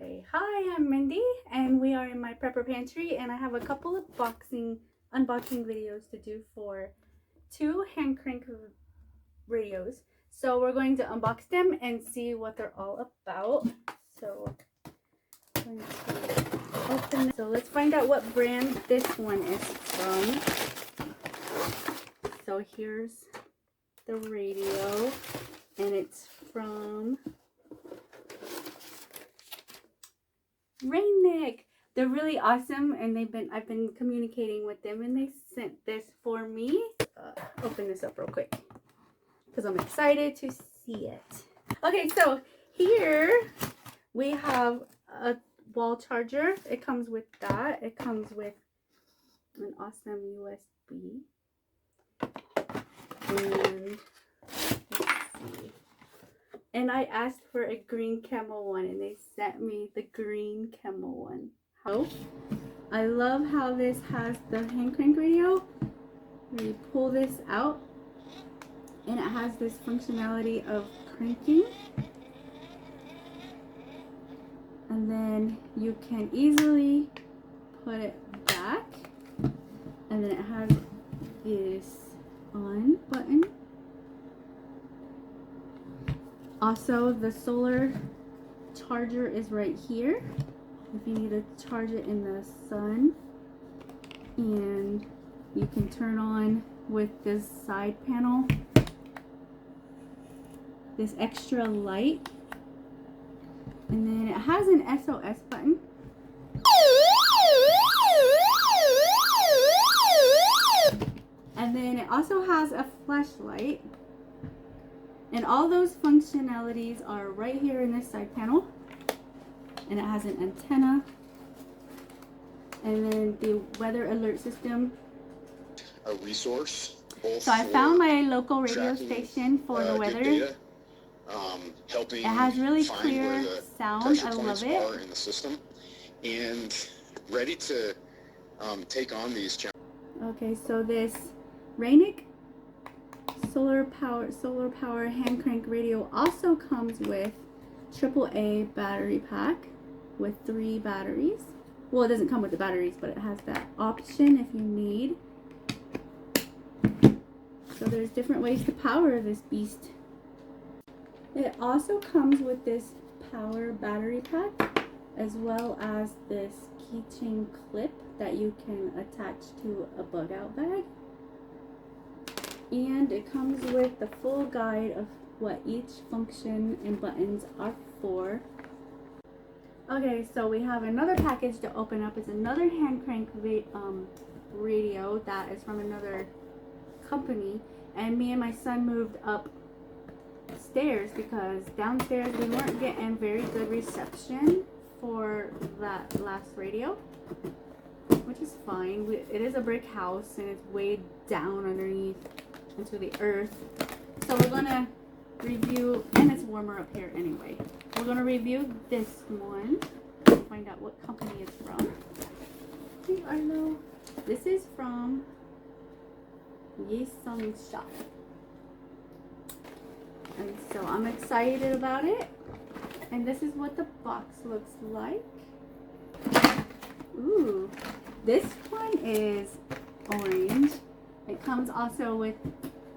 Okay, hi, I'm Mindy, and we are in my prepper pantry, and I have a couple of unboxing videos to do for two hand crank radios. So we're going to unbox them and see what they're all about. So I'm going to open it. So let's find out what brand this one is from. So here's the radio, and it's from Rainick. They're really awesome, and I've been communicating with them, and they sent this for me. Open this up real quick because I'm excited to see it. Okay, so here we have a wall charger. It comes with that. It comes with an awesome USB. And let's see. And I asked for a green camo one, and they sent me the green camo one. Oh, I love how this has the hand crank radio. You pull this out, and it has this functionality of cranking. And then you can easily put it back. And then it has this on button. Also, the solar charger is right here if you need to charge it in the sun. And you can turn on with this side panel this extra light. And then it has an SOS button. And then it also has a flashlight. And all those functionalities are right here in this side panel. And it has an antenna. And then the weather alert system. A resource. So I found my local radio station for the weather. Data, helping it has really clear sound. I love it. In the system, and ready to take on these challenges. Okay, so this Rainick solar power hand crank radio also comes with AAA battery pack with 3 batteries. Well, it doesn't come with the batteries, but it has that option if you need. So there's different ways to power this beast. It also comes with this power battery pack, as well as this keychain clip that you can attach to a bug out bag. And it comes with the full guide of what each function and buttons are for. Okay, so we have another package to open up. It's another hand crank radio that is from another company. And me and my son moved upstairs because downstairs we weren't getting very good reception for that last radio, which is fine. It is a brick house and it's way down underneath into the earth. So we're gonna review, and it's warmer up here anyway. We're gonna review this one, find out what company it's from. Hey Arlo, this is from Yesung Shop. And so I'm excited about it. And this is what the box looks like. Ooh, this one is orange. It comes also with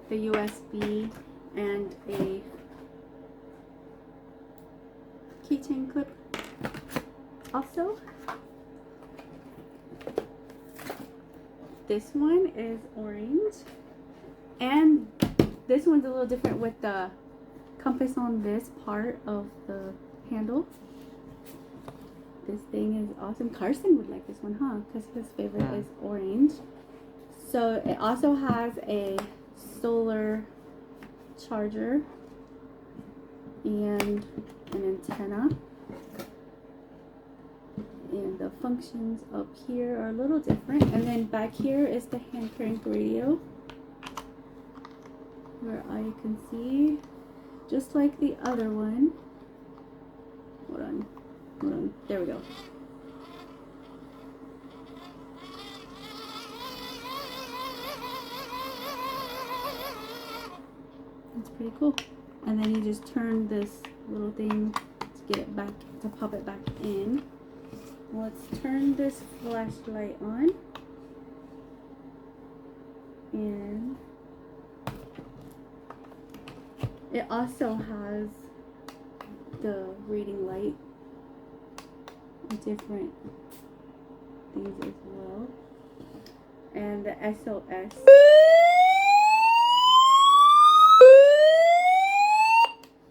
the USB and a keychain clip. Also, this one is orange, and this one's a little different with the compass on this part of the handle. This thing is awesome. Carson would like this one, huh? Because his favorite is orange. So it also has a solar charger and an antenna. And the functions up here are a little different. And then back here is the hand crank radio, where I can see, just like the other one. Hold on, there we go. That's pretty cool. And then you just turn this little thing, it's get it back, to pop it back in. Let's turn this flashlight on. And it also has the reading light, different things as well, and the SOS.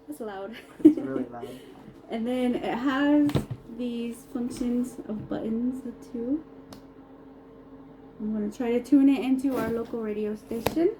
That's loud. It's really loud. And then it has these functions of buttons too. I'm going to try to tune it into our local radio station.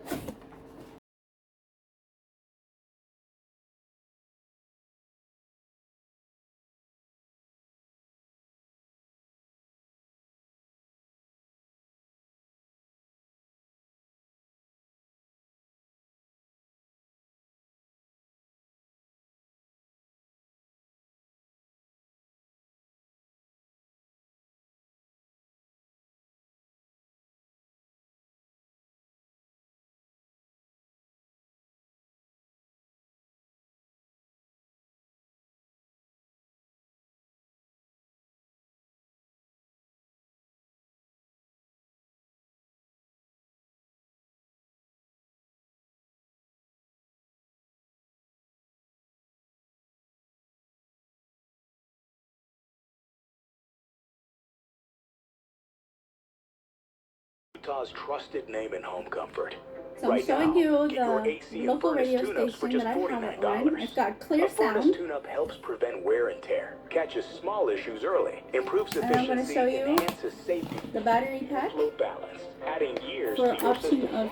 Utah's trusted name in home comfort. So I'm showing you the local radio station that I have it on. It's got clear sound. Tune-up helps prevent wear and tear, catches small issues early, improves And I'm going to efficiency, show you enhances safety, the battery pack load balance, adding years for to your option system. of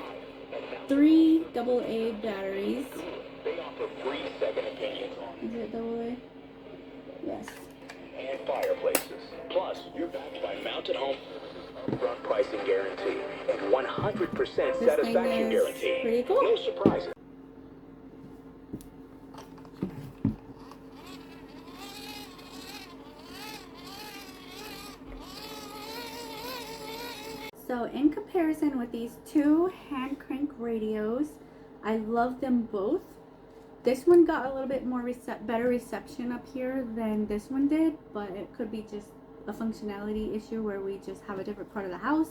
3 AA batteries. They offer free second opinions Is it AA? Yes. and fireplaces. Plus, you're backed by Mountain Home upfront pricing guarantee and 100% This thing satisfaction is guarantee. pretty cool. No surprises. So in comparison with these two hand crank radios, I love them both. This one got a little bit more better reception up here than this one did, but it could be just a functionality issue where we just have a different part of the house.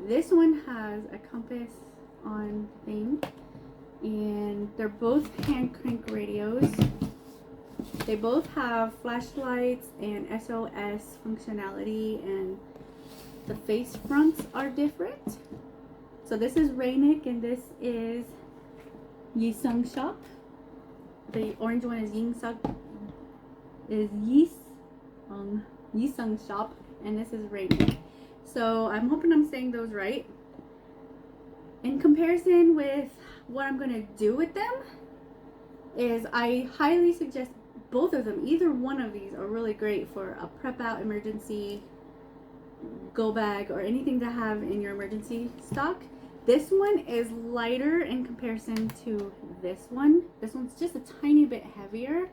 This one has a compass on thing, and they're both hand crank radios. They both have flashlights and SOS functionality, and the face fronts are different. So this is Rainick and this is Yisung Shop. The orange one is Yisung Shop, and this is Rainick. So I'm hoping I'm saying those right. In comparison with what I'm gonna do with them is I highly suggest both of them. Either one of these are really great for a prep out emergency go bag or anything to have in your emergency stock. This one is lighter in comparison to this one. This one's just a tiny bit heavier.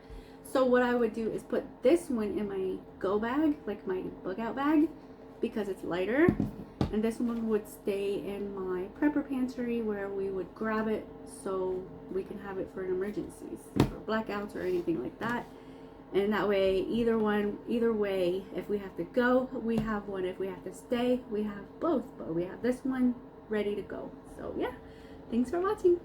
So what I would do is put this one in my go bag, like my bug out bag, because it's lighter. And this one would stay in my prepper pantry where we would grab it so we can have it for an emergencies, or blackouts or anything like that. And that way, either way, if we have to go, we have one. If we have to stay, we have both. But we have this one ready to go. So yeah, thanks for watching.